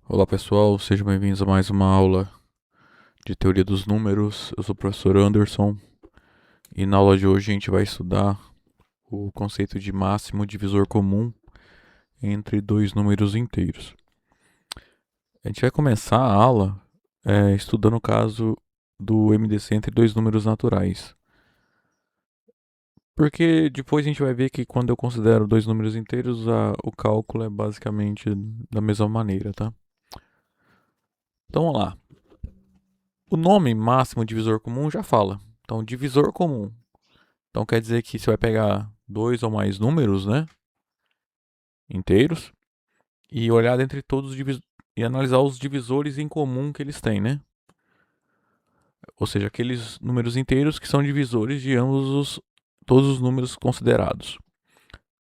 Olá pessoal, sejam bem-vindos a mais uma aula de teoria dos números. Eu sou o professor Anderson e na aula de hoje a gente vai estudar o conceito de máximo divisor comum entre dois números inteiros. A gente vai começar a aula estudando o caso do MDC entre dois números naturais. Porque depois a gente vai ver que quando eu considero dois números inteiros, o cálculo é basicamente da mesma maneira, tá? Então vamos lá. O nome máximo divisor comum já fala. Então, divisor comum. Então quer dizer que você vai pegar dois ou mais números, né, inteiros, e olhar entre todos os e analisar os divisores em comum que eles têm, né? Ou seja, aqueles números inteiros que são divisores de todos os números considerados.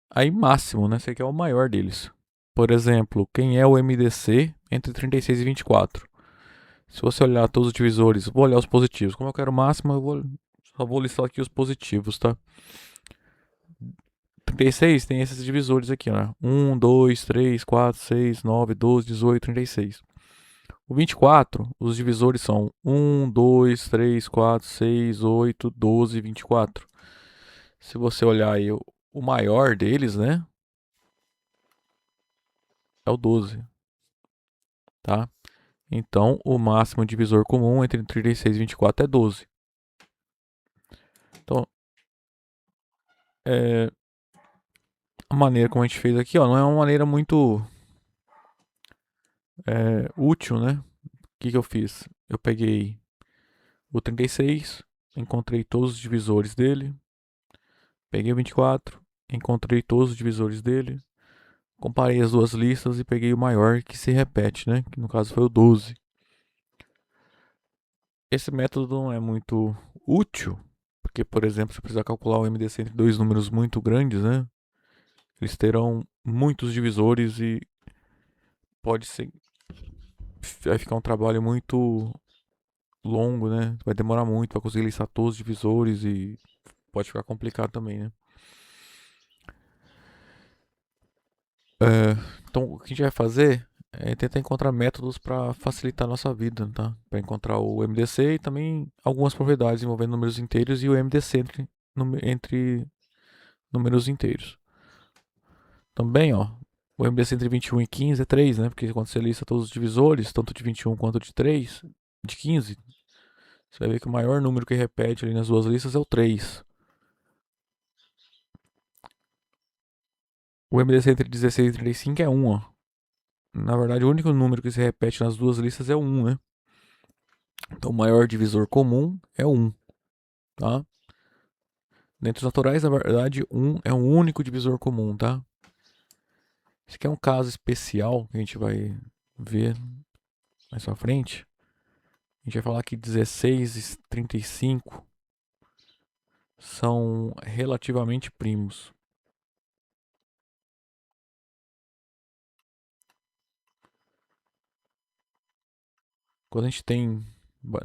Aí máximo, né? Você quer o maior deles. Por exemplo, quem é o MDC entre 36 e 24? Se você olhar todos os divisores, vou olhar os positivos. Como eu quero o máximo, só vou listar aqui os positivos, tá? 36 tem esses divisores aqui, ó. 1, 2, 3, 4, 6, 9, 12, 18, 36. O 24, os divisores são 1, 2, 3, 4, 6, 8, 12, 24. Se você olhar aí o maior deles, né? É o 12, tá? Então, o máximo divisor comum entre 36 e 24 é 12. Então, a maneira como a gente fez aqui, ó, não é uma maneira muito útil, né? O que eu fiz? Eu peguei o 36, encontrei todos os divisores dele. Peguei o 24, encontrei todos os divisores dele. Comparei as duas listas e peguei o maior que se repete, né? Que no caso foi o 12. Esse método não é muito útil, porque, por exemplo, se precisar calcular o MDC entre dois números muito grandes, né? Eles terão muitos divisores e pode ser. Vai ficar um trabalho muito longo, né? Vai demorar muito para conseguir listar todos os divisores e pode ficar complicado também, né? É, então, o que a gente vai fazer é tentar encontrar métodos para facilitar a nossa vida, tá? Para encontrar o MDC e também algumas propriedades envolvendo números inteiros e o MDC entre números inteiros. Também, ó, o MDC entre 21 e 15 é 3, né? Porque quando você lista todos os divisores, tanto de 21 quanto de 3, de 15, você vai ver que o maior número que repete ali nas duas listas é o 3. O MDC entre 16 e 35 é 1, ó. Na verdade, o único número que se repete nas duas listas é o 1, né? Então, o maior divisor comum é 1, tá? Dentro dos naturais, na verdade, 1 é um único divisor comum, tá? Esse aqui é um caso especial que a gente vai ver mais pra frente. A gente vai falar que 16 e 35 são relativamente primos. Quando a gente tem,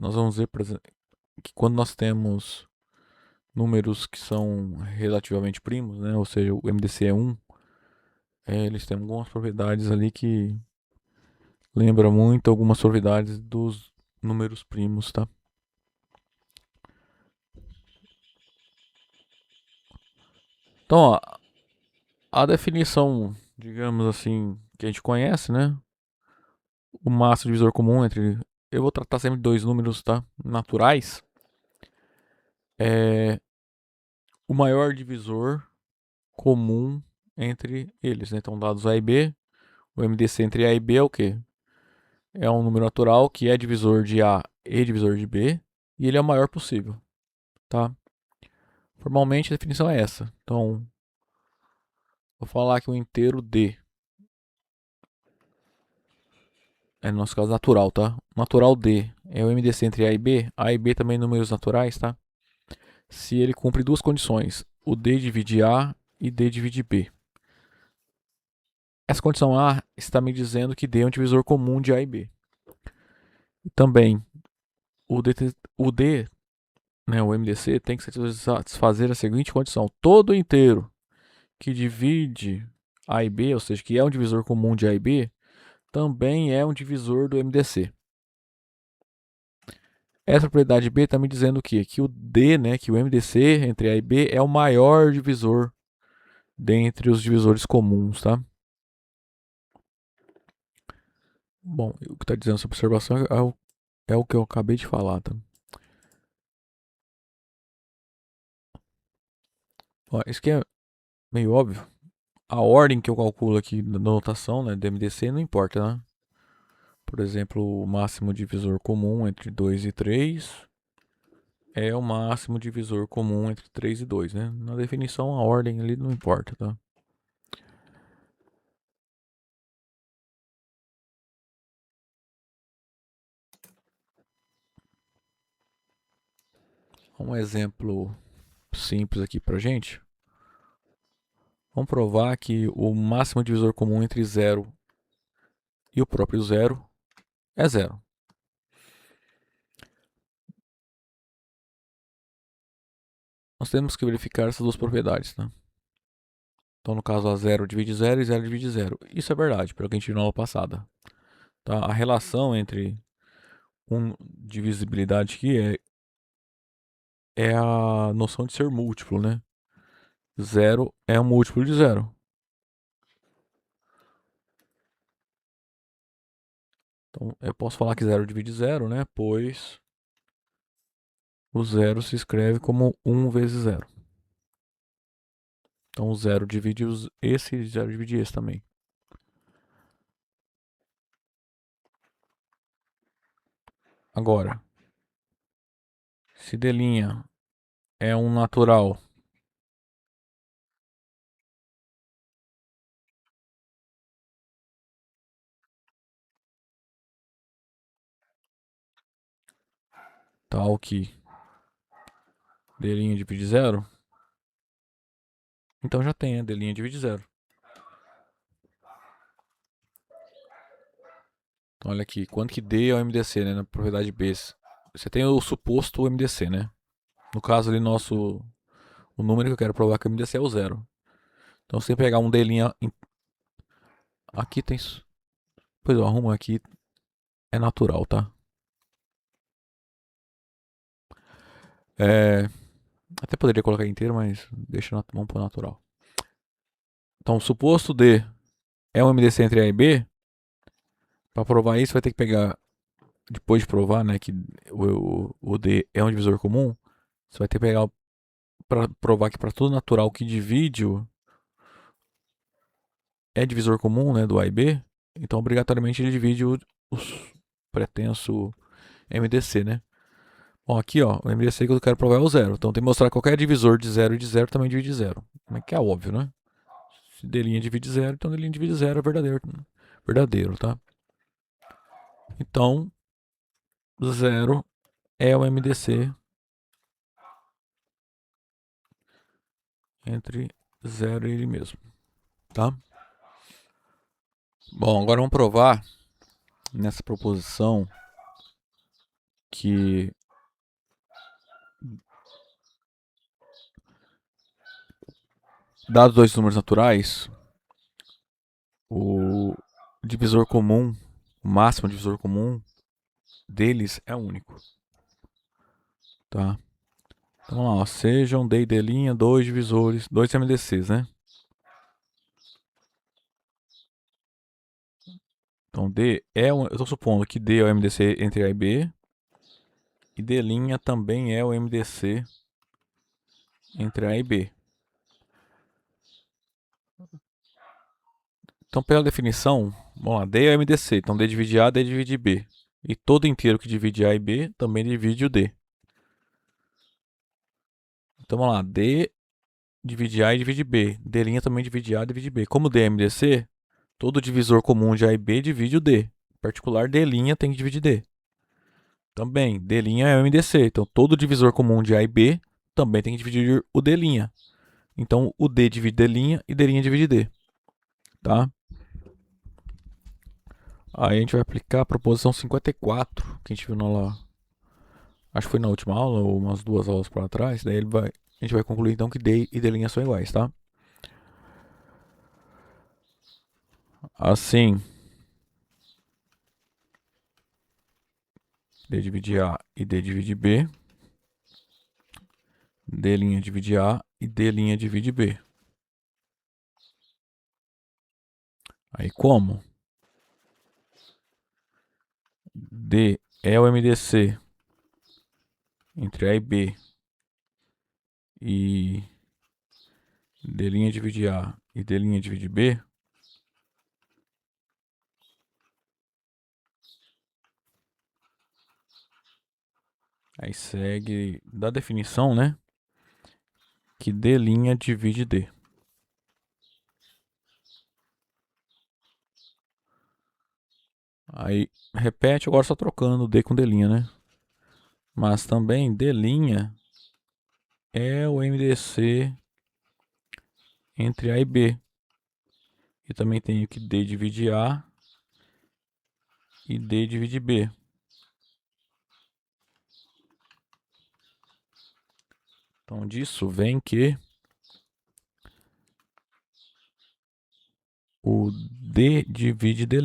nós vamos ver, por exemplo, que quando nós temos números que são relativamente primos, né? Ou seja, o MDC é 1, eles têm algumas propriedades ali que lembram muito algumas propriedades dos números primos, tá? Então, ó, a definição, digamos assim, que a gente conhece, né? O máximo divisor comum entre. Eu vou tratar sempre de dois números, tá? Naturais. É o maior divisor comum entre eles, né? Então, dados A e B. O MDC entre A e B é o quê? É um número natural que é divisor de A e divisor de B. E ele é o maior possível, tá? Formalmente a definição é essa. Então, vou falar que o inteiro D é no nosso caso natural, tá? Natural D é o MDC entre A e B. A e B também números naturais, tá? Se ele cumpre duas condições: o D divide A e D divide B. Essa condição A está me dizendo que D é um divisor comum de A e B. E também o D, né, o MDC, tem que satisfazer a seguinte condição: todo inteiro que divide A e B, ou seja, que é um divisor comum de A e B, também é um divisor do MDC. Essa propriedade B está me dizendo o quê? Que o D, né, que o MDC entre A e B é o maior divisor dentre os divisores comuns, tá? Bom, o que está dizendo essa observação é o que eu acabei de falar, tá? Ó, isso aqui é meio óbvio. A ordem que eu calculo aqui na notação, né, do MDC não importa, né? Por exemplo, o máximo divisor comum entre 2 e 3 é o máximo divisor comum entre 3 e 2, né? Na definição, a ordem ali não importa, tá? Um exemplo simples aqui pra gente. Vamos provar que o máximo divisor comum entre 0 e o próprio zero é 0. Nós temos que verificar essas duas propriedades, né? Então, no caso, a 0 divide 0 e 0 divide 0. Isso é verdade, pelo que a gente viu na aula passada. Tá? A relação entre divisibilidade aqui é a noção de ser múltiplo, né? 0 é um múltiplo de 0. Então, eu posso falar que 0 divide 0, né? Pois o 0 se escreve como 1 vezes 0. Então, o 0 divide esse e 0 divide esse também. Agora, se D' é um natural tal que D' divide 0, então já tem, né? D' divide 0. Então, olha aqui, quanto que D é o MDC, né? Na propriedade B. Você tem o suposto MDC, né? No caso ali, o número que eu quero provar que o MDC é o 0. Então, se você pegar um D'... Aqui tem... Pois eu arrumo aqui. É natural, tá? Até poderia colocar inteiro, mas vamos por natural. Então, suposto D é um MDC entre A e B. Para provar isso, vai ter que pegar... Depois de provar, né, que o D é um divisor comum, você vai ter que pegar para provar que para todo natural que divide é divisor comum, né, do A e B, então obrigatoriamente ele divide o pretenso MDC, né? Bom, aqui ó, o MDC que eu quero provar é o zero, então tem que mostrar que qualquer divisor de 0 e de 0 também divide 0. Como é que é óbvio, né? Se D' divide 0, então D' divide 0 é verdadeiro, tá? Então, 0 é o MDC entre 0 e ele mesmo, tá? Bom, agora vamos provar nessa proposição que dados dois números naturais, o divisor comum, o máximo divisor comum deles é único. Tá? Então vamos lá, ó, sejam D e D' dois divisores, dois MDCs, né? Então D eu estou supondo que D é o MDC entre A e B, e D' também é o MDC entre A e B. Então, pela definição, vamos lá, D é o MDC, então D divide A, D divide B. E todo inteiro que divide A e B também divide o D. Então vamos lá, D divide A e divide B. D' também divide A e divide B. Como D é MDC, todo divisor comum de A e B divide o D. Em particular, D' tem que dividir D. Também, D' é o MDC, então todo divisor comum de A e B também tem que dividir o D'. Então o D divide D' e D' divide D. Tá? Aí a gente vai aplicar a proposição 54, que a gente viu na aula, acho que foi na última aula, ou umas duas aulas para trás. Daí a gente vai concluir então que D e D' são iguais, tá? Assim, D divide A e D divide B. D' divide A e D' divide B. Aí como? D é o MDC entre A e B e D' divide A e D' divide B. Aí segue da definição, né? Que D' divide D. Aí repete agora só trocando D com D', né? Mas também D' é o MDC entre A e B. E também tenho que D divide A e D divide B. Então disso vem que o D divide D'.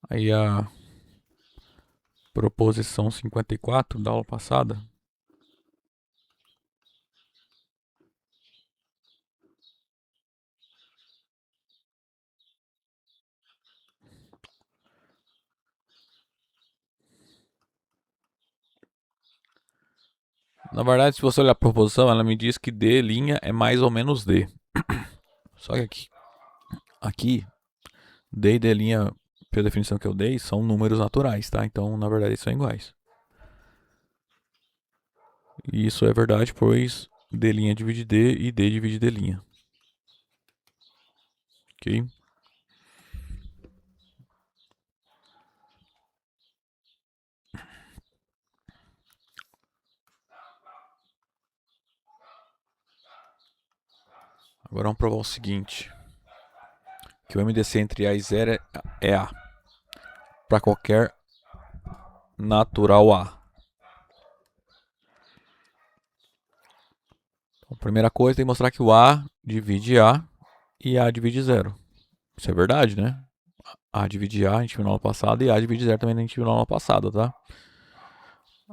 Aí a proposição 54 da aula passada na verdade, se você olhar a proposição, ela me diz que D' é mais ou menos D. Só que aqui D e D', pela definição que eu dei, são números naturais, tá? Então, na verdade, são iguais. E isso é verdade, pois D' divide D e D divide D'. Ok? Agora vamos provar o seguinte. Que o MDC entre A e 0 é A. Para qualquer natural A. Então, a primeira coisa é mostrar que o A divide A e A divide 0. Isso é verdade, né? A divide A, a gente viu na aula passada, e A divide 0 também a gente viu na aula passada, tá?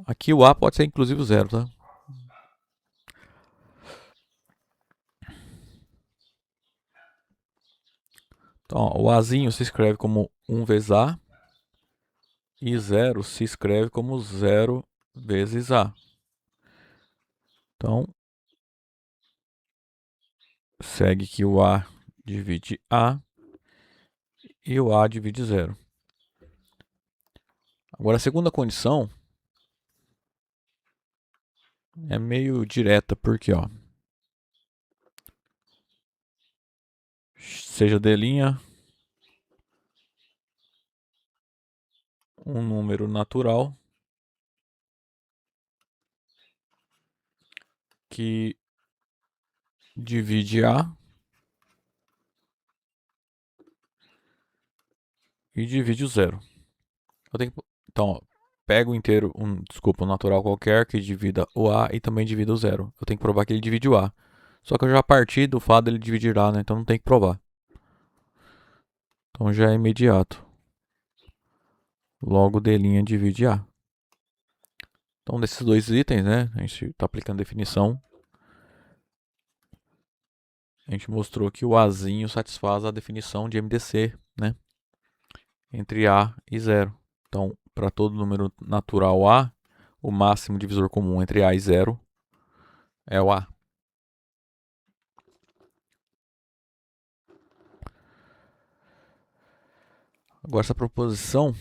Aqui o A pode ser inclusive o 0, tá? Então, ó, o Azinho se escreve como 1 vezes A e 0 se escreve como 0 vezes A. Então, segue que o A divide A e o A divide 0. Agora, a segunda condição é meio direta, porque, ó, seja D' um número natural que divide A e divide o 0. Então, ó, pego inteiro, um natural qualquer que divida o A e também divida o 0. Eu tenho que provar que ele divide o A. Só que eu já parti do fato dele dividir A, né? Então não tem que provar. Então já é imediato. Logo D' divide A. Então desses dois itens, né? A gente está aplicando definição. A gente mostrou que o Azinho satisfaz a definição de MDC, né? Entre A e 0. Então, para todo número natural A, o máximo divisor comum entre A e 0 é o A. Agora essa proposição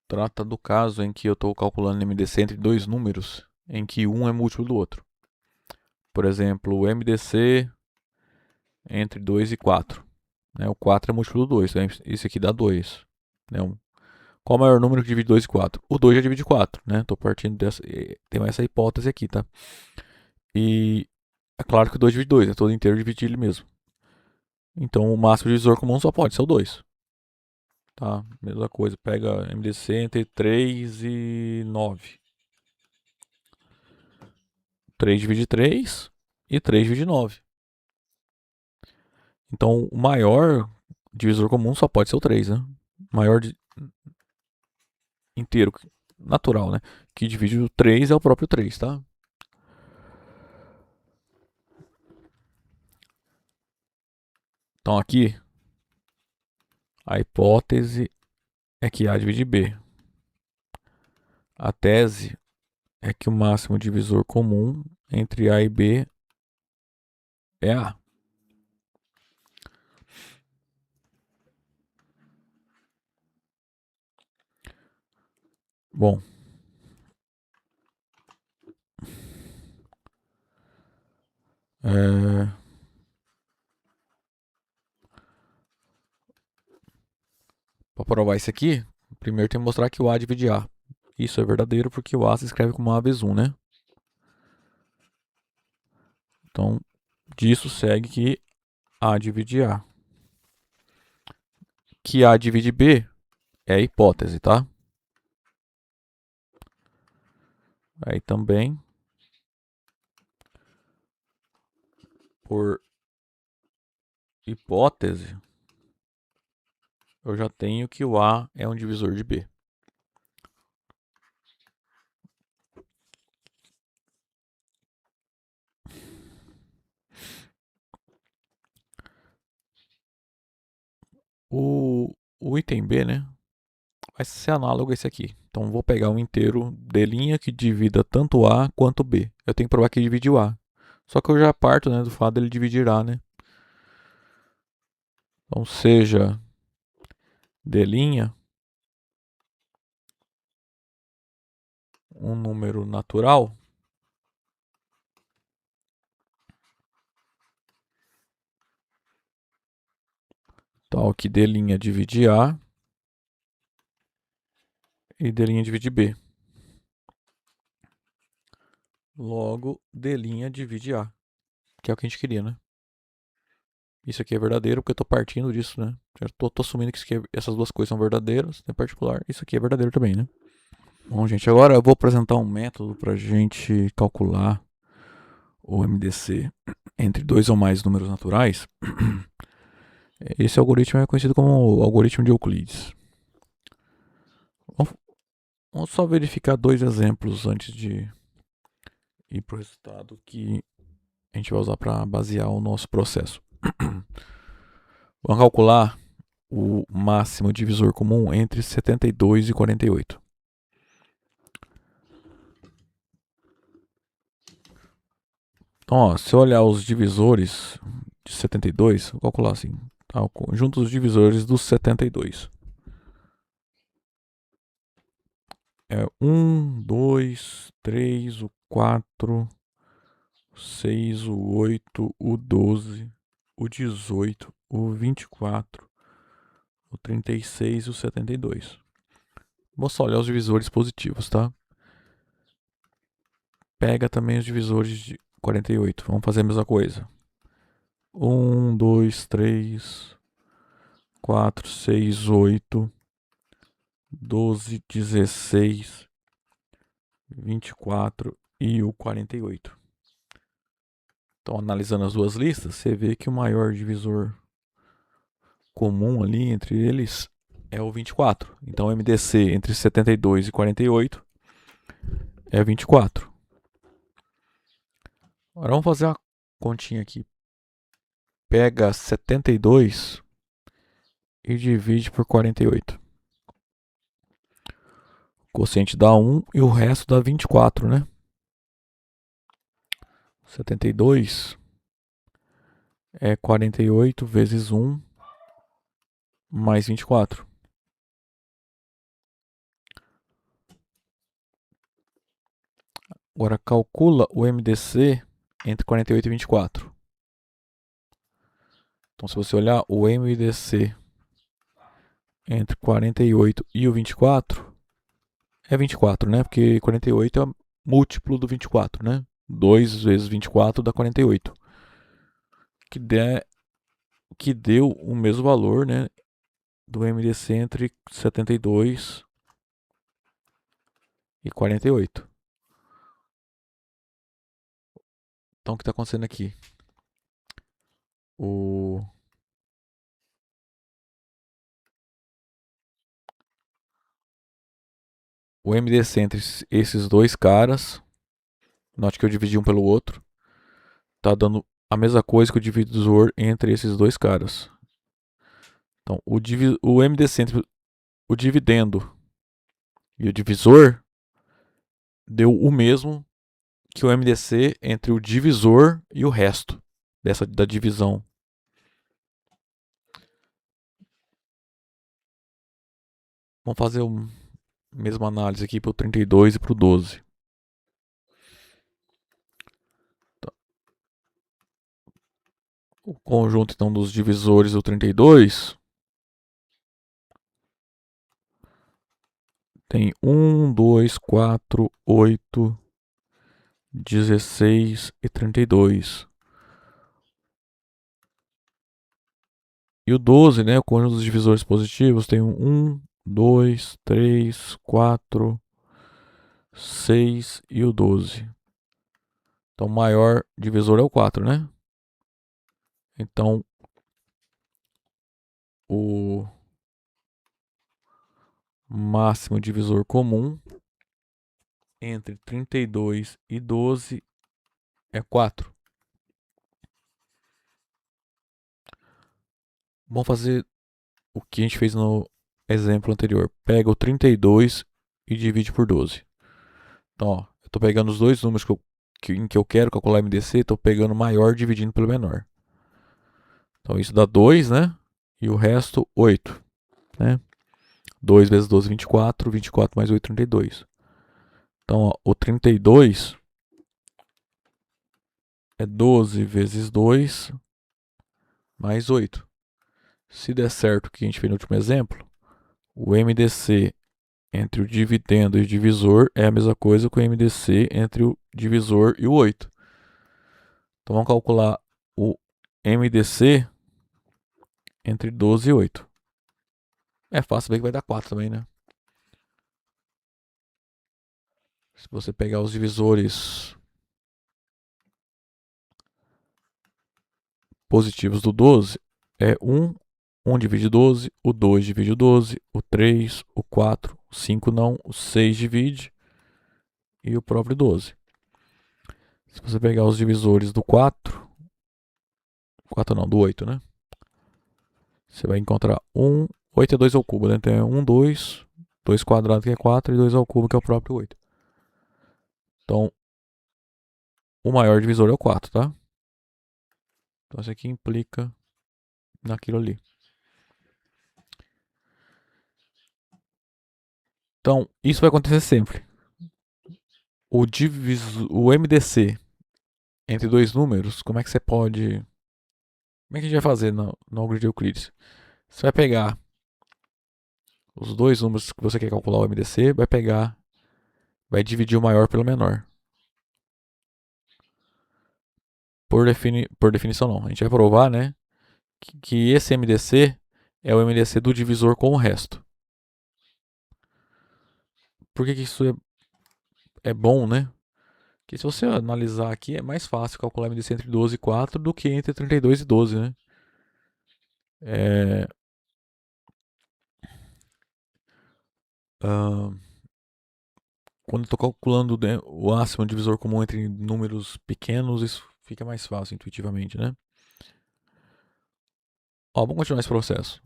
trata do caso em que eu estou calculando MDC entre dois números, em que um é múltiplo do outro. Por exemplo, o MDC entre 2 e 4. Né? O 4 é múltiplo do 2, né? Isso aqui dá 2. Né? Qual é o maior número que divide 2 e 4? O 2 já divide 4, né? Estou partindo dessa. Tem essa hipótese aqui, tá? E é claro que o 2 divide 2, é todo inteiro dividir ele mesmo. Então o máximo divisor comum só pode ser o 2. Tá? Mesma coisa, pega MDC entre 3 e 9. 3 divide 3 e 3 divide 9. Então, o maior divisor comum só pode ser o 3, né? Maior inteiro, natural, né? Que divide o 3 é o próprio 3, tá? Então aqui, a hipótese é que A divide B. A tese é que o máximo divisor comum entre A e B é A. Bom, para provar isso aqui, primeiro tem que mostrar que o A divide A. Isso é verdadeiro porque o A se escreve como A vezes 1, né? Então, disso segue que A divide A. Que A divide B é a hipótese, tá? Aí também, por hipótese, eu já tenho que o A é um divisor de B. O item B, né, vai ser análogo a esse aqui. Então, vou pegar um inteiro de que divida tanto A quanto B. Eu tenho que provar que divide o A. Só que eu já parto, né, do fato dele dividir A, né? Então, seja D' um número natural, tal que D' divide A e D' divide B. Logo, D' divide A, que é o que a gente queria, né? Isso aqui é verdadeiro porque eu estou partindo disso, né? Já tô assumindo que essas duas coisas são verdadeiras, em particular. Isso aqui é verdadeiro também, né? Bom, gente, agora eu vou apresentar um método para a gente calcular o MDC entre dois ou mais números naturais. Esse algoritmo é conhecido como o algoritmo de Euclides. Vamos só verificar dois exemplos antes de ir para o resultado que a gente vai usar para basear o nosso processo. Vamos calcular o máximo divisor comum entre 72 e 48. Então, ó, se eu olhar os divisores de 72, vou calcular assim, tá? O conjunto dos divisores dos 72. É 1, 2, 3, o 4, o 6, o 8, o 12, o 18, o 24, o 36 e o 72. Vou só olhar os divisores positivos, tá? Pega também os divisores de 48. Vamos fazer a mesma coisa. 1, 2, 3, 4, 6, 8, 12, 16, 24 e o 48. Então, analisando as duas listas, você vê que o maior divisor comum ali entre eles é o 24. Então, o MDC entre 72 e 48 é 24. Agora vamos fazer uma continha aqui. Pega 72 e divide por 48. O quociente dá 1 e o resto dá 24, né? 72 é 48 vezes 1 mais 24. Agora calcula o MDC entre 48 e 24. Então, se você olhar o MDC entre 48 e o 24, é 24, né? Porque 48 é múltiplo do 24, né? 2 vezes 24 dá 48. Que deu o mesmo valor, né? Do MDC entre 72 e 48. Então o que está acontecendo aqui? O MDC entre esses dois caras, note que eu dividi um pelo outro, tá dando a mesma coisa que o divisor entre esses dois caras. Então, o MDC entre o dividendo e o divisor deu o mesmo que o MDC entre o divisor e o resto da divisão. Vamos fazer a mesma análise aqui para o 32 e para o 12. O conjunto então dos divisores do 32 tem 1, 2, 4, 8, 16 e 32. E o 12, né, o conjunto dos divisores positivos, tem 1, 2, 3, 4, 6 e o 12. Então o maior divisor é o 4, né? Então o máximo divisor comum entre 32 e 12 é 4. Vamos fazer o que a gente fez no exemplo anterior. Pega o 32 e divide por 12. Então, ó, eu estou pegando os dois números em que eu quero calcular MDC, estou pegando o maior dividindo pelo menor. Então isso dá 2, né? E o resto, 8. Né? 2 vezes 12, 24. 24 mais 8, 32. Então, ó, o 32 é 12 vezes 2 mais 8. Se der certo o que a gente fez no último exemplo, o MDC entre o dividendo e o divisor é a mesma coisa que o MDC entre o divisor e o 8. Então vamos calcular o MDC entre 12 e 8. É fácil ver que vai dar 4 também, né? Se você pegar os divisores positivos do 12, é 1, 1 divide 12, o 2 divide o 12, o 3, o 4, o 5 não, o 6 divide e o próprio 12. Se você pegar os divisores do 4, 4 não, do 8, né? Você vai encontrar 1, 8 é 2 ao cubo, né? Então é 1, 2, 2 quadrado que é 4 e 2 ao cubo que é o próprio 8. Então, o maior divisor é o 4, tá? Então isso aqui implica naquilo ali. Então, isso vai acontecer sempre. O MDC entre dois números, como é que você pode... Como é que a gente vai fazer no álgebra de Euclides? Você vai pegar os dois números que você quer calcular o MDC, vai dividir o maior pelo menor. Por definição não. A gente vai provar, né, que esse MDC é o MDC do divisor com o resto. Por que isso é bom, né? Porque se você analisar aqui, é mais fácil calcular MDC entre 12 e 4 do que entre 32 e 12, né? É, quando eu estou calculando, né, o máximo divisor comum entre números pequenos, isso fica mais fácil intuitivamente, né? Ó, vamos continuar esse processo.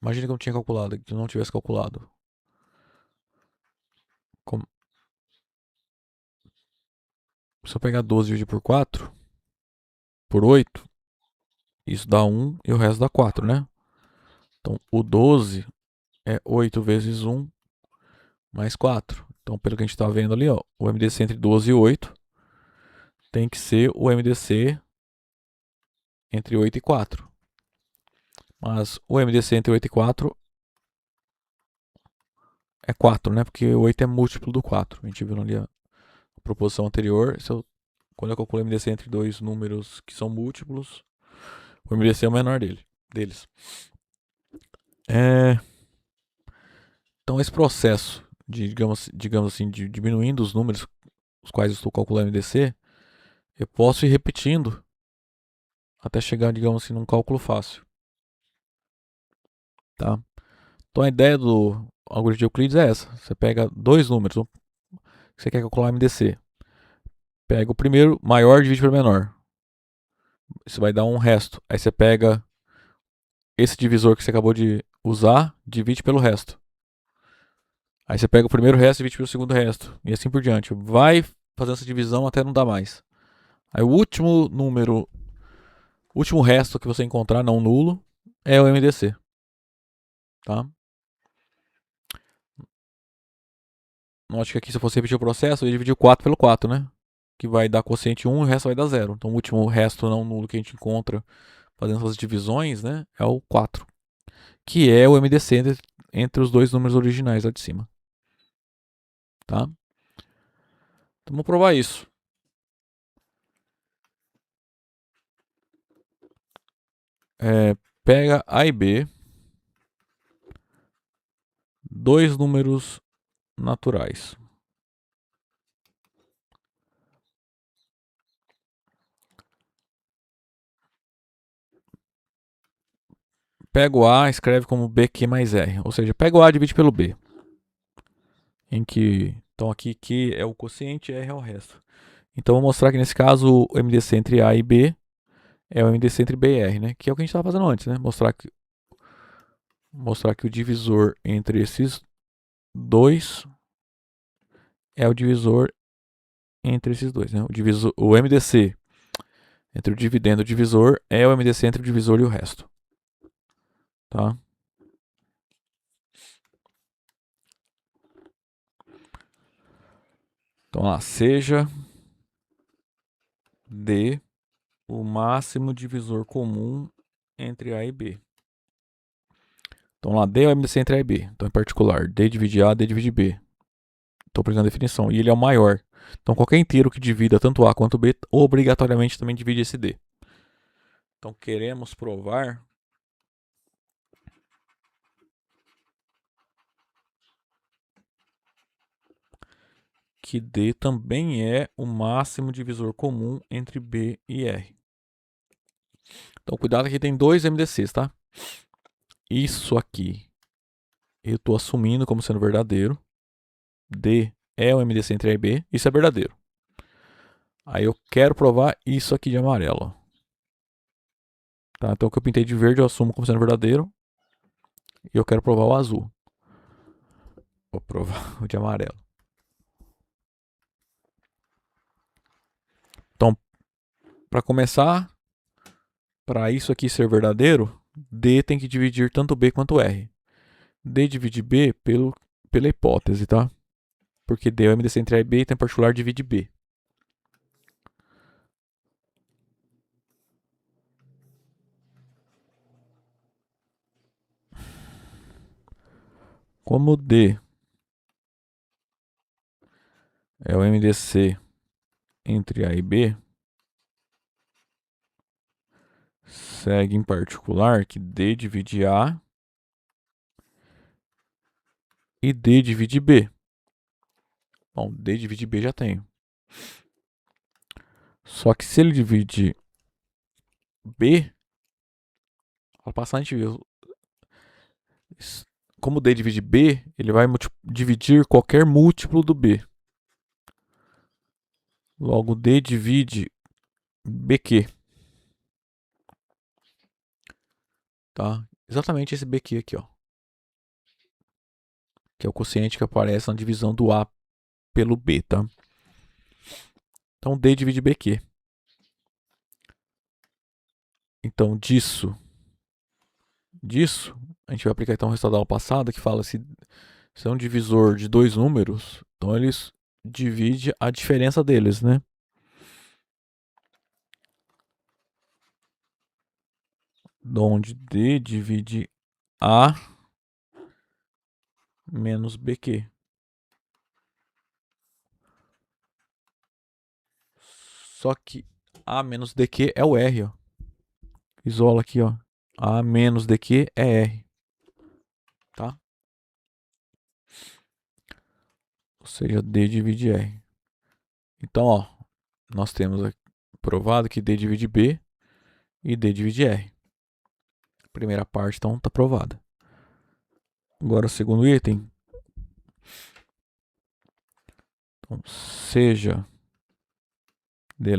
Imagina que eu não tinha calculado, que eu não tivesse calculado. Se eu pegar 12 e dividir por 4, por 8, isso dá 1 e o resto dá 4, né? Então, o 12 é 8 vezes 1 mais 4. Então, pelo que a gente está vendo ali, ó, o MDC entre 12 e 8 tem que ser o MDC entre 8 e 4. Mas o MDC entre 8 e 4 é 4, né? Porque 8 é múltiplo do 4. A gente viu ali a proposição anterior. Quando eu calculo o MDC entre dois números que são múltiplos, o MDC é o menor deles. Então, esse processo de, digamos assim, de diminuindo os números os quais eu estou calculando o MDC, eu posso ir repetindo até chegar, digamos assim, num cálculo fácil. Tá? Então a ideia do algoritmo de Euclides é essa. Você pega dois números que você quer calcular MDC. Pega o primeiro maior, divide pelo menor. Isso vai dar um resto. Aí você pega esse divisor que você acabou de usar, divide pelo resto. Aí você pega o primeiro resto e divide pelo segundo resto. E assim por diante. Vai fazendo essa divisão até não dar mais. Aí o último número, o último resto que você encontrar não nulo é o MDC. Tá? Note que aqui se eu fosse repetir o processo, eu ia dividir o 4 pelo 4, né? Que vai dar quociente 1 e o resto vai dar 0. Então o último resto não nulo que a gente encontra fazendo essas divisões, né? É o 4. Que é o MDC entre os dois números originais lá de cima. Tá? Então vamos provar isso. Pega A e B, dois números naturais. Pega o A, escreve como BQ mais R. Ou seja, pega o A e divide pelo B. Em que, então aqui Q é o quociente e R é o resto. Então vou mostrar que nesse caso o MDC entre A e B é o MDC entre B e R, né? Que é o que a gente estava fazendo antes, né? Mostrar que o divisor entre esses dois é o divisor entre esses dois, né? O MDC entre o dividendo e o divisor é o MDC entre o divisor e o resto. Tá? Então lá, seja D o máximo divisor comum entre A e B. Então lá, D é o MDC entre A e B. Então, em particular, D divide A, D divide B. Estou aplicando a definição. E ele é o maior. Então, qualquer inteiro que divida tanto A quanto B, obrigatoriamente também divide esse D. Então, queremos provar que D também é o máximo divisor comum entre B e R. Então, cuidado que tem dois MDCs, tá? Isso aqui eu estou assumindo como sendo verdadeiro. D é o MDC entre A e B. Isso é verdadeiro. Aí eu quero provar isso aqui de amarelo. Tá? Então o que eu pintei de verde eu assumo como sendo verdadeiro. E eu quero provar o azul. Vou provar o de amarelo. Então, para começar, para isso aqui ser verdadeiro, D tem que dividir tanto B quanto R. D divide B pela hipótese, tá? Porque D é o MDC entre A e B, então em particular divide B. Como D é o MDC entre A e B, segue em particular que D divide A e D divide B. Bom, D divide B já tenho. Só que se ele divide B, ao passar a gente viu, como D divide B, ele vai dividir qualquer múltiplo do B. Logo, D divide BQ. Tá? Exatamente esse BQ aqui, ó. Que é o quociente que aparece na divisão do A pelo B, tá? Então, D divide BQ. Então, disso, a gente vai aplicar então o resultado da aula passada, que fala se é um divisor de dois números, então eles dividem a diferença deles, né? Onde D divide A menos BQ. Só que A menos DQ é o R, ó. Isola aqui, ó. A menos DQ é R. Tá? Ou seja, D divide R. Então, ó, nós temos aqui, provado que D divide B e D divide R. Primeira parte, então, está provada. Agora, o segundo item. Então, seja D'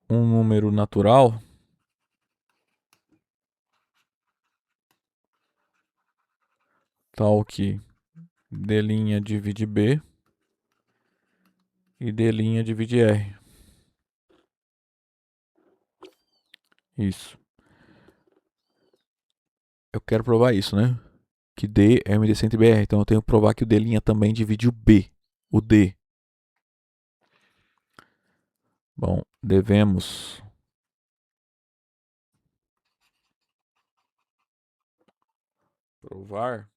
um número natural tal que D' divide B e D' divide R. Isso. Eu quero provar isso, né? Que D é ambidestante BR. Então eu tenho que provar que o D' também divide o B. O D. Bom, devemos provar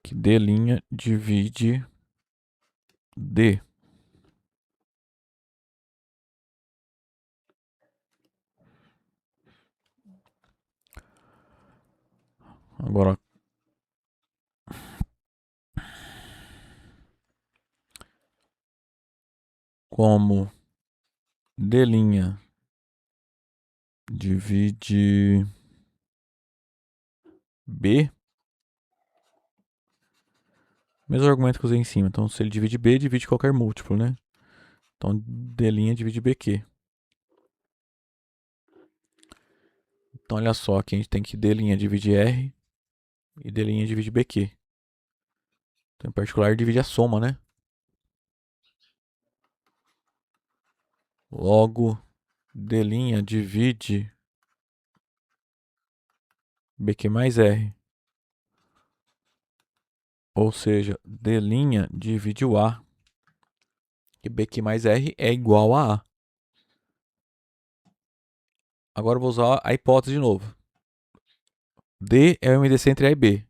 que D' divide D. Agora, como D' divide B, mesmo argumento que eu usei em cima. Então, se ele divide B, divide qualquer múltiplo, né? Então, D' divide BQ. Então, olha só, aqui a gente tem que D' divide R e D' divide BQ. Então, em particular, divide a soma, né? Logo, D' divide BQ mais R. Ou seja, D' divide o A. E BQ mais R é igual a A. Agora eu vou usar a hipótese de novo. D é o MDC entre A e B.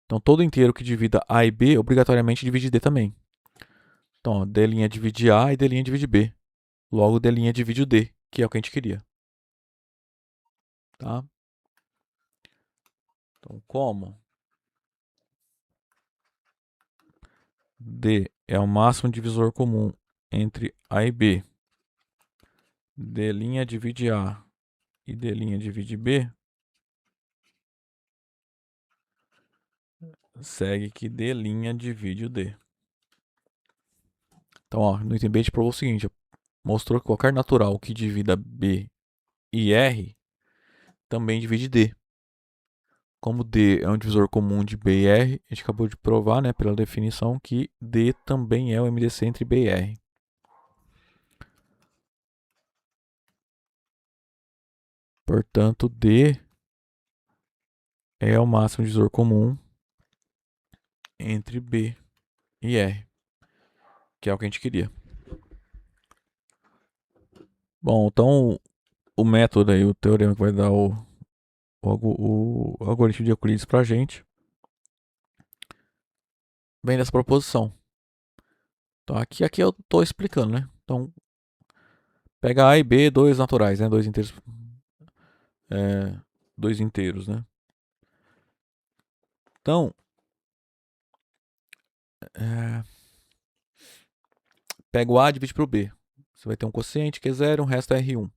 Então, todo inteiro que divida A e B, obrigatoriamente divide D também. Então, ó, D' divide A e D' divide B. Logo, D' divide o D, que é o que a gente queria. Tá? Então, como D é o máximo divisor comum entre A e B, D' divide A e D' divide B, segue que D' divide o D. Então, ó, no item B a gente provou o seguinte, mostrou que qualquer natural que divida B e R também divide D. Como D é um divisor comum de B e R, a gente acabou de provar, né, pela definição, que D também é o MDC entre B e R. Portanto, D é o máximo divisor comum entre B e R, que é o que a gente queria. Bom, então o método aí, o teorema que vai dar o algoritmo de Euclides para a gente vem dessa proposição. Então aqui eu estou explicando, né? Então pega A e B, dois naturais, né? Dois inteiros, né? Então pega o A e divide para o B. Você vai ter um quociente que é zero, o resto é R1.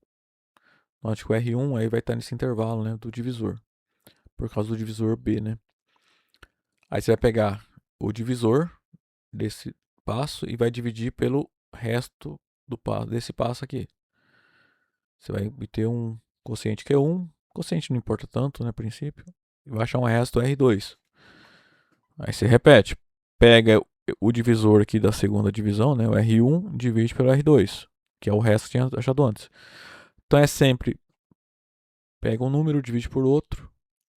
Note que o R1 aí vai estar nesse intervalo, né, do divisor, por causa do divisor B, né? Aí você vai pegar o divisor desse passo e vai dividir pelo resto desse passo aqui. Você vai obter um quociente que é 1, quociente não importa tanto, né, a princípio, e vai achar um resto R2. Aí você repete, pega o divisor aqui da segunda divisão, né, o R1, divide pelo R2, que é o resto que tinha achado antes. Então é sempre, pega um número, divide por outro,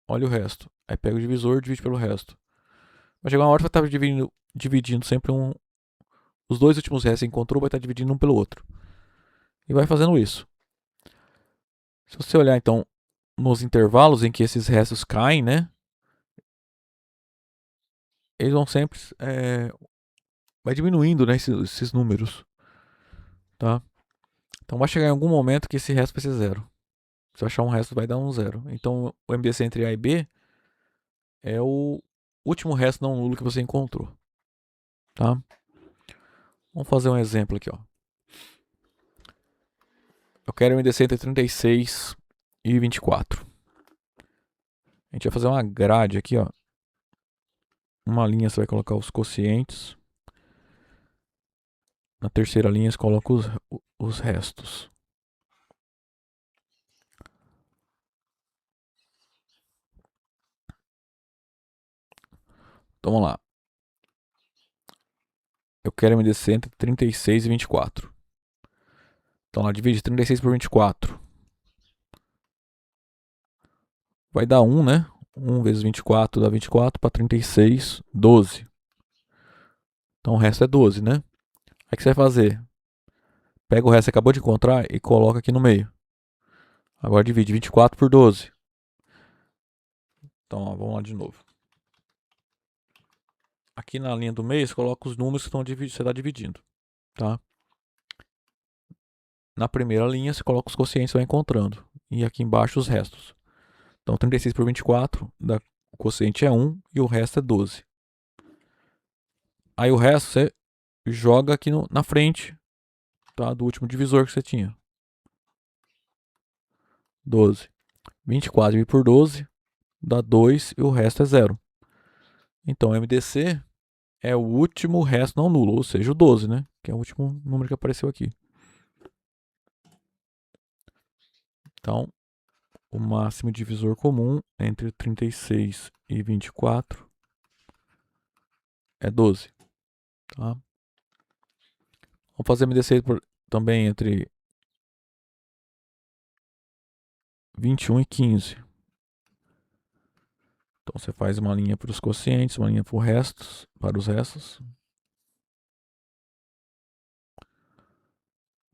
olha o resto. Aí pega o divisor, divide pelo resto. Vai chegar uma hora que vai estar dividindo sempre os dois últimos restos que encontrou, vai estar dividindo um pelo outro. E vai fazendo isso. Se você olhar então nos intervalos em que esses restos caem, né? Eles vão sempre. Vai diminuindo, né? Esses números. Tá? Então vai chegar em algum momento que esse resto vai ser zero. Se eu achar um resto, vai dar um zero. Então o MDC entre A e B é o último resto não nulo que você encontrou. Tá? Vamos fazer um exemplo aqui, ó. Eu quero MDC entre 36 e 24. A gente vai fazer uma grade aqui, ó. Uma linha você vai colocar os quocientes. Na terceira linha você coloca os restos. Então vamos lá. Eu quero MDC entre 36 e 24. Então lá, divide 36 por 24. Vai dar 1, né? 1 vezes 24 dá 24 para 36, 12. Então o resto é 12, né? Aí o que você vai fazer? Pega o resto que você acabou de encontrar e coloca aqui no meio. Agora divide 24 por 12. Então, ó, vamos lá de novo. Aqui na linha do meio, você coloca os números que você está dividindo. Tá? Na primeira linha, você coloca os quocientes que você vai encontrando. E aqui embaixo os restos. Então, 36 por 24, o quociente é 1 e o resto é 12. Aí o resto você joga aqui na frente, tá? Do último divisor que você tinha. 12. 24 dividido por 12 dá 2 e o resto é 0. Então, MDC é o último resto não nulo, ou seja, o 12, né? Que é o último número que apareceu aqui. Então, o máximo divisor comum entre 36 e 24 é 12. Tá? Vamos fazer MDC também entre 21 e 15. Então você faz uma linha para os quocientes, uma linha para os restos.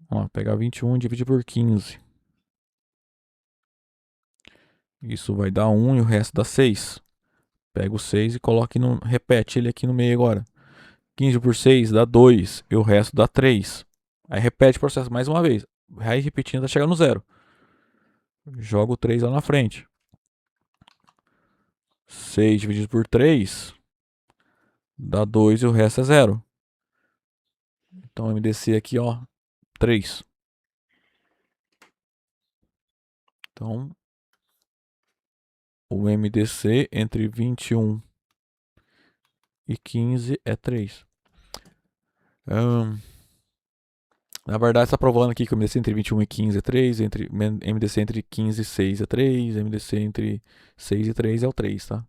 Vamos lá, pegar 21 e dividir por 15. Isso vai dar 1 e o resto dá 6. Pega o 6 e coloca repete ele aqui no meio agora. 15 por 6 dá 2 e o resto dá 3. Aí repete o processo mais uma vez. Vai repetindo até chegar no 0. Joga o 3 lá na frente. 6 dividido por 3 dá 2 e o resto é 0. Então MDC aqui, ó, 3. Então o MDC entre 21 e 15 é 3. Na verdade, está provando aqui que o MDC entre 21 e 15 é 3, MDC entre 15 e 6 é 3, MDC entre 6 e 3 é o 3, tá?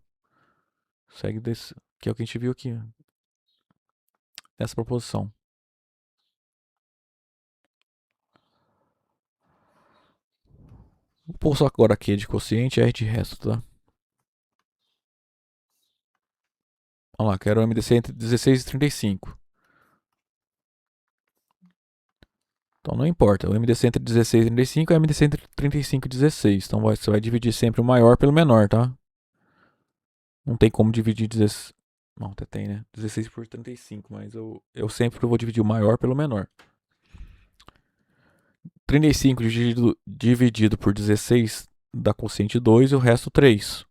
Segue desse, que é o que a gente viu aqui, nessa proposição. Vou pôr só agora aqui de quociente e R de resto, tá? Vamos lá, quero o MDC entre 16 e 35. Então não importa, o MDC entre 16 e 35 é o MDC entre 35 e 16. Então você vai dividir sempre o maior pelo menor, tá? Não tem como dividir 16. Não, até tem, né? 16 por 35, mas eu sempre vou dividir o maior pelo menor. 35 dividido por 16 dá quociente 2 e o resto 3.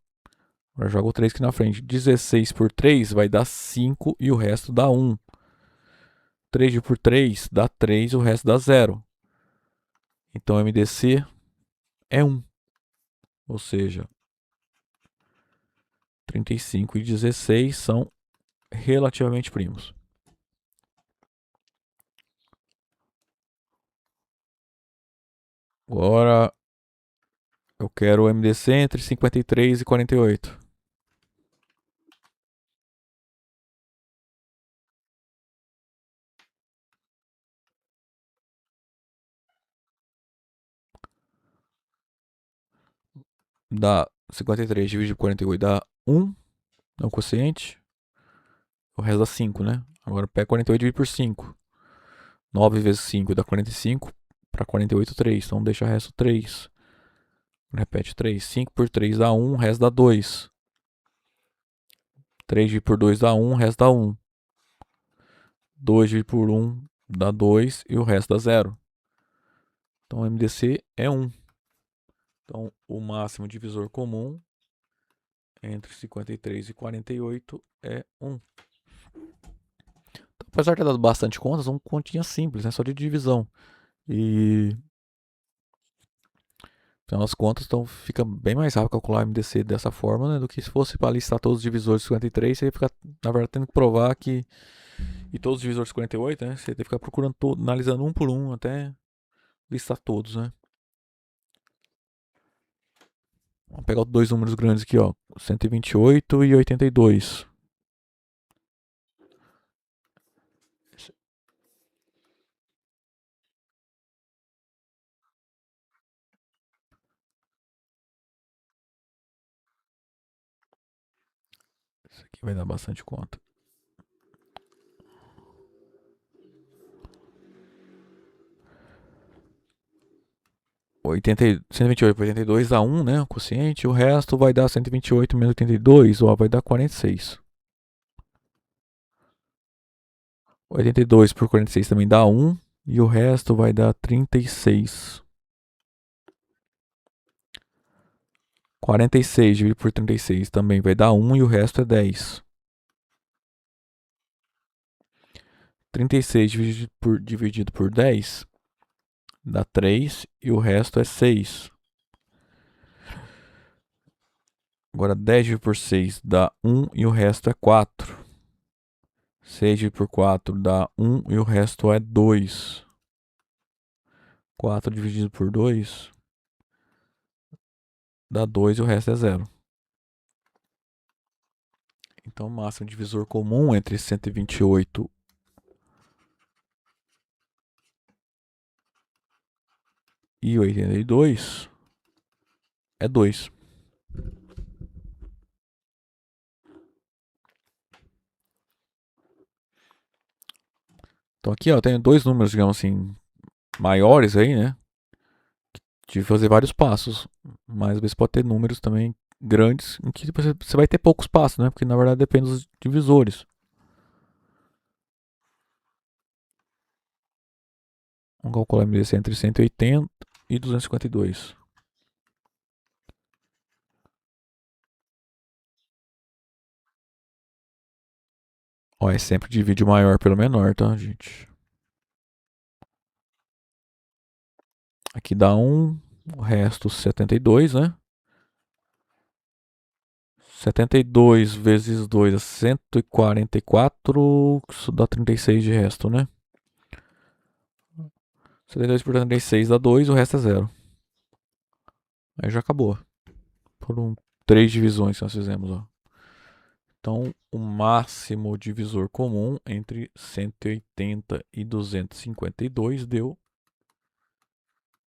Agora jogo o 3 aqui na frente. 16 por 3 vai dar 5 e o resto dá 1. 3 por 3 dá 3 e o resto dá 0. Então MDC é 1. Ou seja, 35 e 16 são relativamente primos. Agora eu quero o MDC entre 53 e 48. Dá 53 dividido por 48 dá 1, é o quociente. O resto dá 5, né? Agora pega 48 e divide por 5. 9 vezes 5 dá 45. Para 48, 3. Então deixa o resto 3. Repete 3. 5 por 3 dá 1, o resto dá 2. 3 dividido por 2 dá 1, o resto dá 1. 2 dividido por 1 dá 2 e o resto dá 0. Então o MDC é 1. Então o máximo divisor comum entre 53 e 48 é 1. Então, apesar de ter dado bastante contas, são continhas simples, né? Só de divisão. E, afinal das contas, então fica bem mais rápido calcular MDC dessa forma, né? Do que se fosse para listar todos os divisores de 53, você ia ficar, na verdade, tendo que provar que. E todos os divisores de 48, né? Você ia ter que ficar procurando, analisando um por um até listar todos, né? Vamos pegar os dois números grandes aqui, ó. 128 e 82. Isso aqui vai dar bastante conta. 128 por 82 dá 1, né? O quociente. O resto vai dar 128 menos 82, ó, vai dar 46. 82 por 46 também dá 1. E o resto vai dar 36. 46 dividido por 36 também vai dar 1 e o resto é 10. 36 dividido por 10 dá 3 e o resto é 6. Agora 10 dividido por 6 dá 1 e o resto é 4. 6 dividido por 4 dá 1 e o resto é 2. 4 dividido por 2 dá 2 e o resto é 0. Então, o máximo divisor comum entre 128 e 82 é 2. Então aqui, ó, tem dois números, digamos assim, maiores aí, né? De fazer vários passos. Mas às vezes pode ter números também grandes em que você vai ter poucos passos, né? Porque na verdade depende dos divisores. Vamos calcular a MDC entre 180 e 252. Ó, é sempre divide o maior pelo menor, tá, gente? Aqui dá 1, o resto 72, né? 72 vezes 2 é 144, isso dá 36 de resto, né? 72 por 36 dá 2, o resto é 0. Aí já acabou. Foram 3 divisões que nós fizemos, ó. Então, o máximo divisor comum entre 180 e 252 deu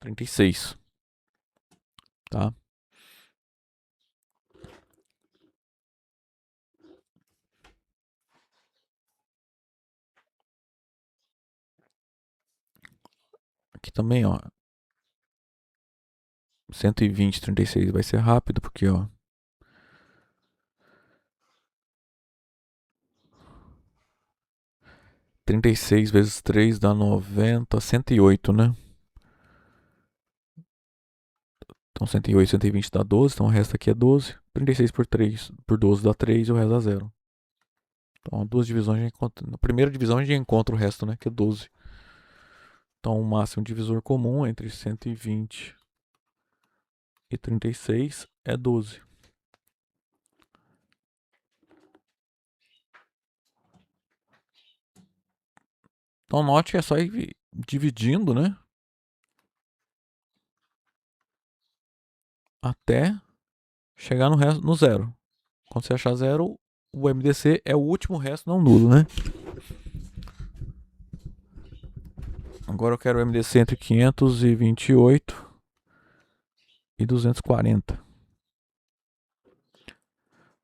36, tá? Aqui também, ó, 120, 36 vai ser rápido, porque, ó, 36 vezes 3 dá 90, 108, né? Então 108, 120 dá 12, então o resto aqui é 12. 36 por 3, por 12 dá 3 e o resto dá 0. Então, duas divisões a gente encontra. Na primeira divisão a gente encontra o resto, né? Que é 12. Então, o máximo divisor comum entre 120 e 36 é 12. Então, note que é só ir dividindo, né? Até chegar no resto, no zero. Quando você achar zero, o MDC é o último resto não nulo, né? Agora eu quero o MDC entre 528 e 240.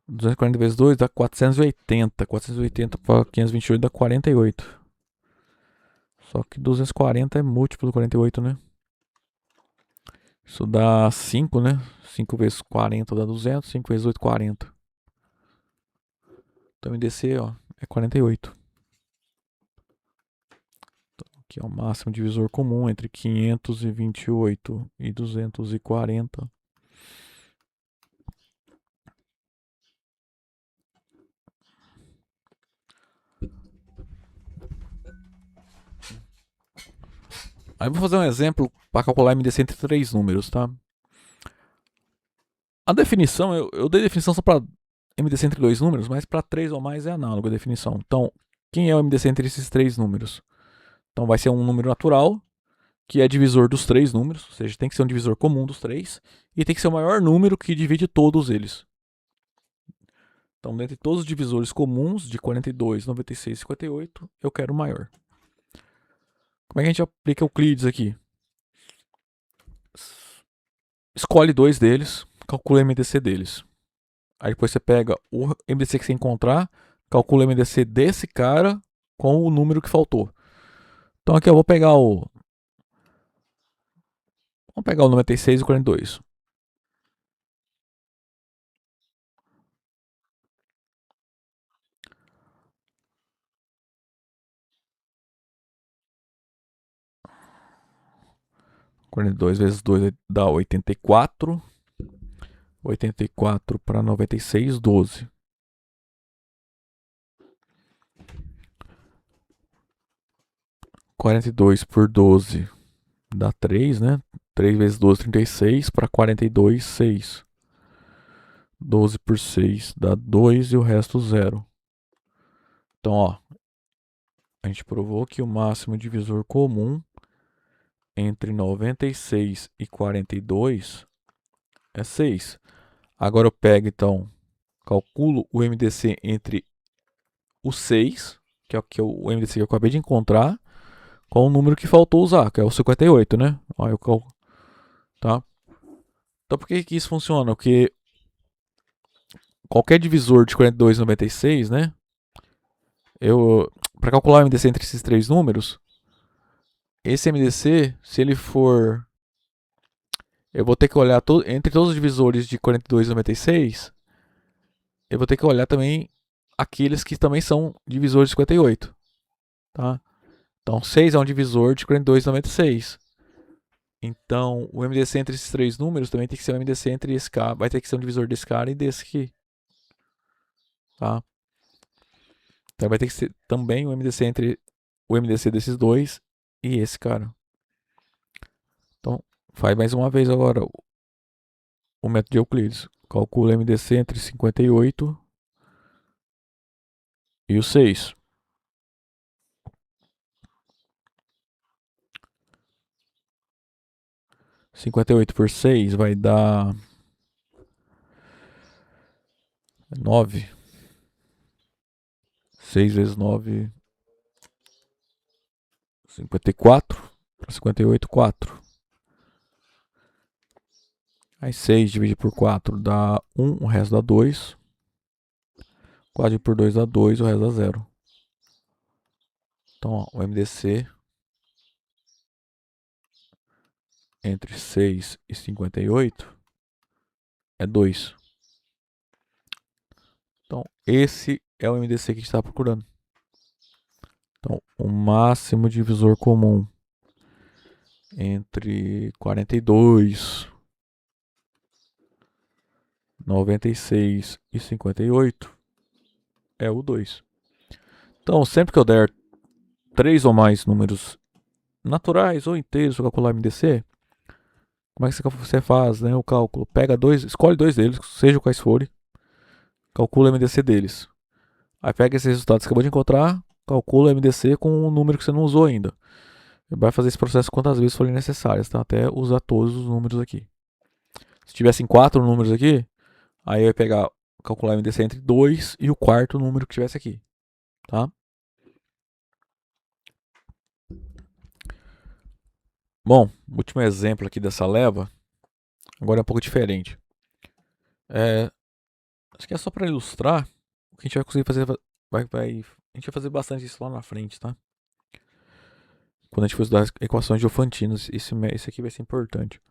240 vezes 2 dá 480. 480 para 528 dá 48. Só que 240 é múltiplo do 48, né? Isso dá 5, né? 5 vezes 40 dá 200. 5 vezes 8, 40. Então, MDC, ó, é 48. Então, aqui é o máximo divisor comum entre 528 e 240. Aí eu vou fazer um exemplo para calcular MDC entre três números, tá? A definição, eu dei definição só para MDC entre dois números, mas para três ou mais é análogo a definição. Então, quem é o MDC entre esses três números? Então, vai ser um número natural, que é divisor dos três números, ou seja, tem que ser um divisor comum dos três, e tem que ser o maior número que divide todos eles. Então, dentre todos os divisores comuns de 42, 96 e 58, eu quero o maior. Como é que a gente aplica Euclides aqui? Escolhe dois deles, calcula o MDC deles. Aí depois você pega o MDC que você encontrar, calcula o MDC desse cara com o número que faltou. Então aqui eu vou pegar o. Vamos pegar o 96 e o 42. 42 vezes 2 dá 84. 84 para 96, 12. 42 por 12 dá 3, né? 3 vezes 12, 36. Para 42, 6. 12 por 6 dá 2 e o resto 0. Então, ó, a gente provou que o máximo divisor comum entre 96 e 42 é 6. Agora eu pego, então, calculo o MDC entre o 6, que é o MDC que eu acabei de encontrar, com o número que faltou usar, que é o 58, né? Aí eu calculo, tá? Então por que isso funciona? Porque qualquer divisor de 42 e 96, né? Para calcular o MDC entre esses três números, esse MDC, se ele for. Eu vou ter que olhar entre todos os divisores de 42 e 96, eu vou ter que olhar também aqueles que também são divisores de 58, tá? Então 6 é um divisor de 42 e 96. Então o MDC entre esses três números também tem que ser um MDC entre esse cara, vai ter que ser um divisor desse cara e desse aqui, tá? Então vai ter que ser também o MDC entre o MDC desses dois e esse cara. Então faz mais uma vez agora o método de Euclides. Calcula o MDC entre 58 e o 6. 58 por 6 vai dar 9. 6 vezes 9, 54. Para 58, 4. Aí 6 dividido por 4 dá 1, o resto dá 2. 4 por 2 dá 2, o resto dá 0. Então, ó, o MDC entre 6 e 58 é 2. Então, esse é o MDC que a gente está procurando. Então, o máximo divisor comum entre 42, 96 e 58 é o 2. Então, sempre que eu der 3 ou mais números naturais ou inteiros para calcular MDC, como é que você faz, né, o cálculo? Pega dois, escolhe dois deles, seja quais forem, calcula o MDC deles. Aí pega esses resultados que acabou de encontrar, calcula o MDC com o número que você não usou ainda. Vai fazer esse processo quantas vezes forem necessárias, tá? Até usar todos os números aqui. Se tivessem 4 números aqui, aí eu ia pegar, calcular o MDC entre 2 e o quarto número que tivesse aqui, tá? Bom, último exemplo aqui dessa leva, agora é um pouco diferente. Acho que é só para ilustrar o que a gente vai conseguir fazer. A gente vai fazer bastante isso lá na frente, tá? Quando a gente for estudar as equações de Diofantinos, esse aqui vai ser importante.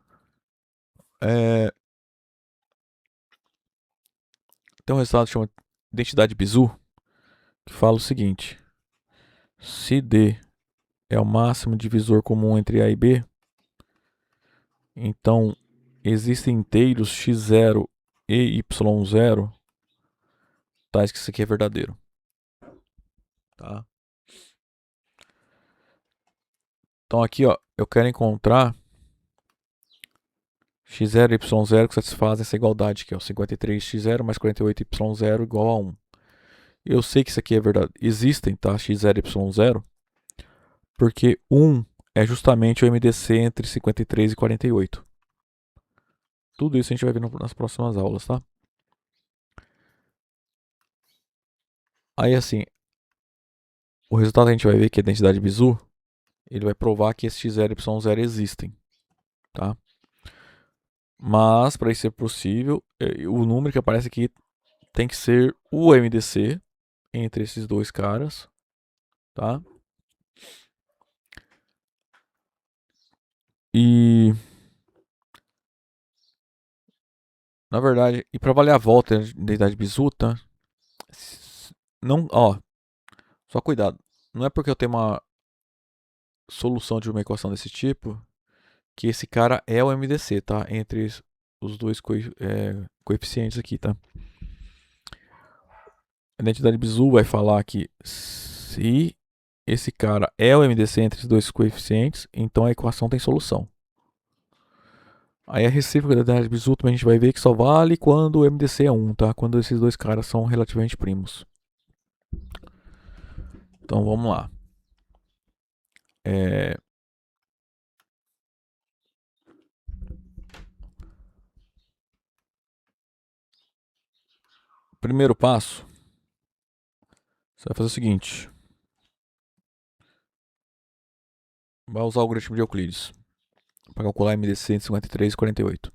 Tem um resultado que chama identidade Bizu, que fala o seguinte: se D é o máximo divisor comum entre A e B, então existem inteiros x0 e y0 tais que isso aqui é verdadeiro. Tá? Então aqui, ó, eu quero encontrar x0 e y0 que satisfazem essa igualdade aqui, ó, 53x0 mais 48y0 igual a 1. Eu sei que isso aqui é verdade. Existem, tá, x0 e y0, porque 1 é justamente o MDC entre 53 e 48. Tudo isso a gente vai ver nas próximas aulas, tá? Aí assim, o resultado a gente vai ver que a identidade bizu, ele vai provar que esse x0 e y0 existem, tá? Mas para isso ser possível, o número que aparece aqui tem que ser o MDC entre esses dois caras, tá? E na verdade, e para valer a volta da identidade bizu, tá? Não, ó, só cuidado. Não é porque eu tenho uma solução de uma equação desse tipo que esse cara é o MDC, tá? Entre os dois coeficientes aqui, tá? A identidade bizu vai falar que se esse cara é o MDC entre os dois coeficientes, então a equação tem solução. Aí a recíproca da identidade bizu também a gente vai ver que só vale quando o MDC é 1, tá? Quando esses dois caras são relativamente primos. Então vamos lá. Primeiro passo, você vai fazer o seguinte. Vai usar o algoritmo de Euclides para calcular MDC entre 53 e 48.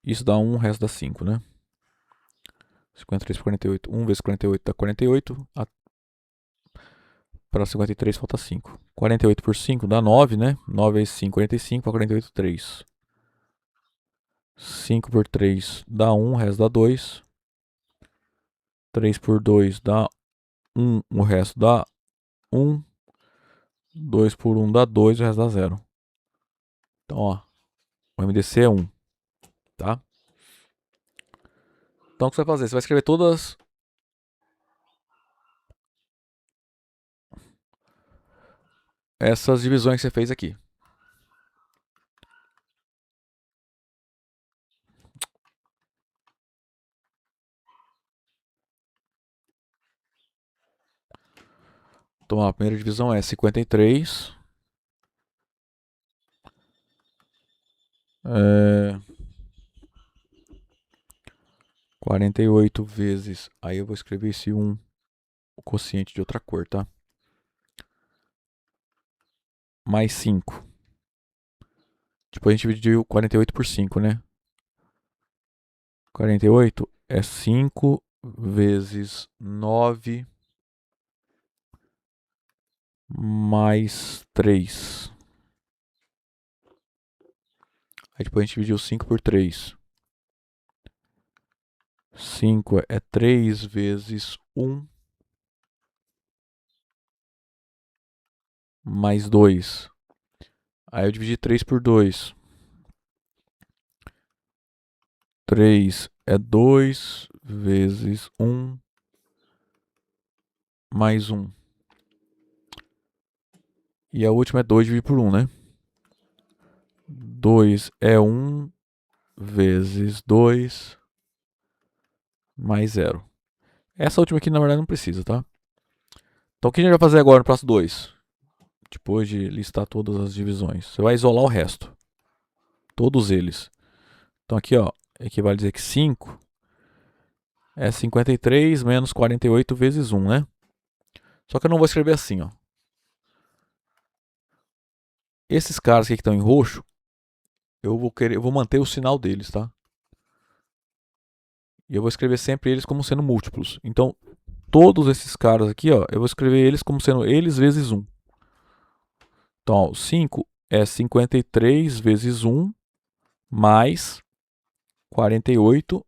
Isso dá 1, o resto dá 5, né? 53 por 48. 1 vezes 48 dá 48. Para 53 falta 5. 48 por 5 dá 9, né? 9 vezes 5, 45. Para 48, 3. 5 por 3 dá 1, o resto dá 2. 3 por 2 dá 1, o resto dá 1. 2 por 1 dá 2, o resto dá 0. Então, ó, o MDC é 1, tá? Então, o que você vai fazer? Você vai escrever todas essas divisões que você fez aqui. Então, a primeira divisão é 53. 48 vezes. Aí eu vou escrever esse 1, o quociente de outra cor, tá? Mais 5. Depois a gente dividiu 48 por 5, né? 48 é 5 vezes 9 mais 3. Aí depois a gente dividiu 5 por 3. 5 é 3 vezes 1 mais 2. Aí eu dividi 3 por 2. 3 é 2 vezes 1 mais 1. E a última é 2 dividido por 1, né? 2 é 1 vezes 2 mais 0. Essa última aqui, na verdade, não precisa, tá? Então, o que a gente vai fazer agora no passo 2? Depois de listar todas as divisões. Você vai isolar o resto. Todos eles. Então, aqui, ó, equivale a dizer que 5 é 53 menos 48 vezes 1, né? Só que eu não vou escrever assim, ó. Esses caras aqui que estão em roxo, eu vou manter o sinal deles, tá? E eu vou escrever sempre eles como sendo múltiplos. Então, todos esses caras aqui, ó, eu vou escrever eles como sendo eles vezes 1. Então, ó, 5 é 53 vezes 1 mais 48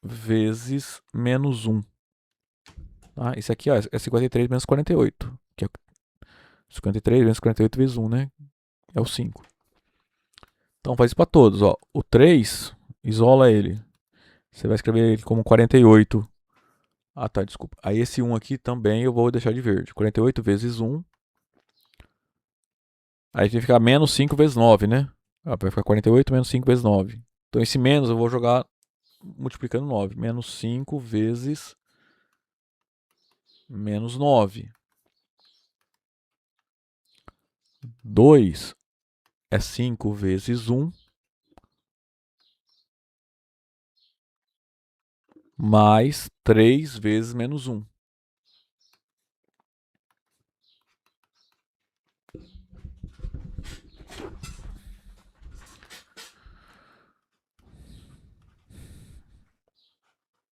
vezes menos 1. Tá? Esse aqui ó, é 53 menos 48. Que é 53 menos 48 vezes 1, né? É o 5. Então faz isso para todos. Ó. O 3, isola ele. Você vai escrever ele como 48. Ah, tá, desculpa. Aí esse 1 aqui também eu vou deixar de verde. 48 vezes 1. Aí vai ficar menos 5 vezes 9, né? Ah, vai ficar 48 menos 5 vezes 9. Então esse menos eu vou jogar multiplicando 9. Menos 5 vezes menos 9. 2 é 5 vezes 1. Mais 3 vezes menos 1.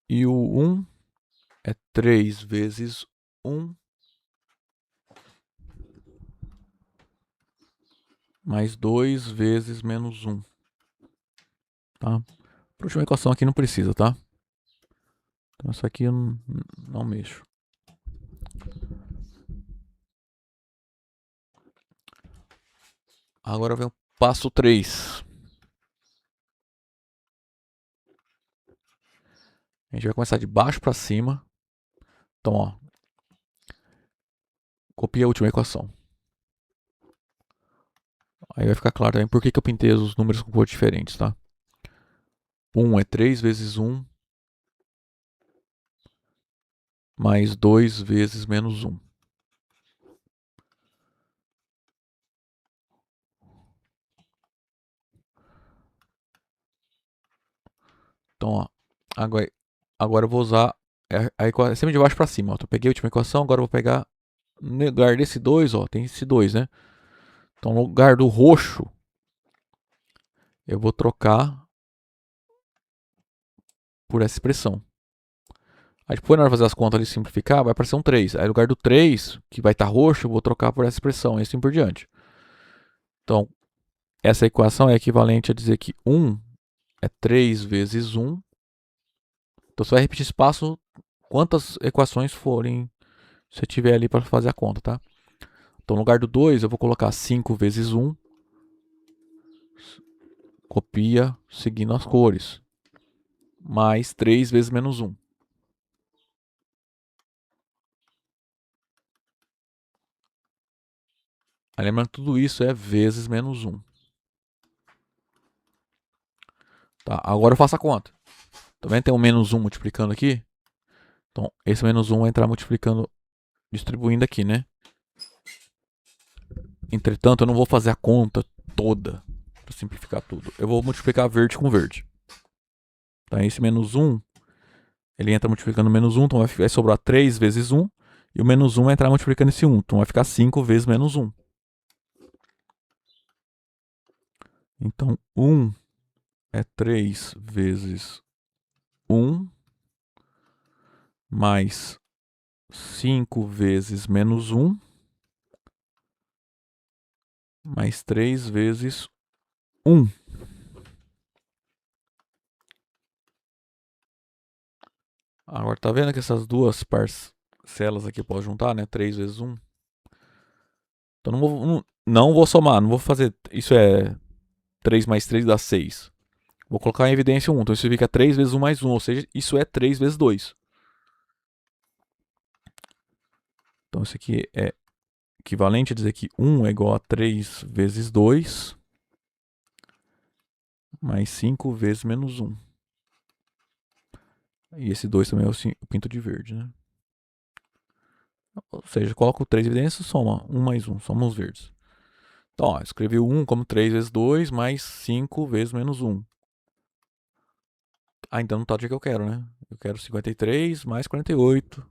E o 1 é 3 vezes 1 mais 2 vezes menos 1. Tá? Para a última equação aqui não precisa, tá? Então essa aqui eu não mexo. Agora vem o passo 3. A gente vai começar de baixo para cima. Então, ó, copia a última equação. Aí vai ficar claro também por que eu pintei os números com cores diferentes, tá? 1 é 3 vezes 1 mais 2 vezes menos 1. Então, ó, agora eu vou usar a equação sempre de baixo para cima. Ó. Então, eu peguei a última equação, agora eu vou pegar no lugar desse 2, ó, tem esse 2, né? Então, no lugar do roxo, eu vou trocar por essa expressão. Aí depois, na hora de fazer as contas ali simplificar, vai aparecer um 3. Aí no lugar do 3, que vai estar roxo, eu vou trocar por essa expressão, e assim por diante. Então, essa equação é equivalente a dizer que 1 é 3 vezes 1. Então, você vai repetir esse passo quantas equações forem você tiver ali para fazer a conta, tá? Então, no lugar do 2, eu vou colocar 5 vezes 1. Copia, seguindo as cores. Mais 3 vezes menos 1. Aí, lembrando que tudo isso é vezes menos 1. Tá, agora eu faço a conta. Tá vendo? Tem um menos 1 multiplicando aqui. Então, esse menos 1 vai entrar multiplicando, distribuindo aqui, né? Entretanto, eu não vou fazer a conta toda para simplificar tudo. Eu vou multiplicar verde com verde. Tá, esse menos 1, ele entra multiplicando menos 1, então vai sobrar 3 vezes 1. E o menos 1 vai entrar multiplicando esse 1, então vai ficar 5 vezes menos 1. Então, 1 é 3 vezes 1 mais 5 vezes menos 1 mais 3 vezes 1. Agora, tá vendo que essas duas parcelas aqui eu posso juntar, né? 3 vezes 1. Então, não vou somar, não vou fazer... Isso é 3 mais 3 dá 6. Vou colocar em evidência 1. Então, isso fica 3 vezes 1 mais 1. Ou seja, isso é 3 vezes 2. Então, isso aqui é equivalente a dizer que 1 é igual a 3 vezes 2 mais 5 vezes menos 1. E esse 2 também eu pinto de verde, né? Ou seja, coloco 3 evidências, soma 1 mais 1, soma os verdes. Então, ó, escrevi o 1 como 3 vezes 2 mais 5 vezes menos 1. Ainda não tá do jeito que eu quero, né? Eu quero 53 mais 48.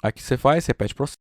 Aqui você faz, repete o processo.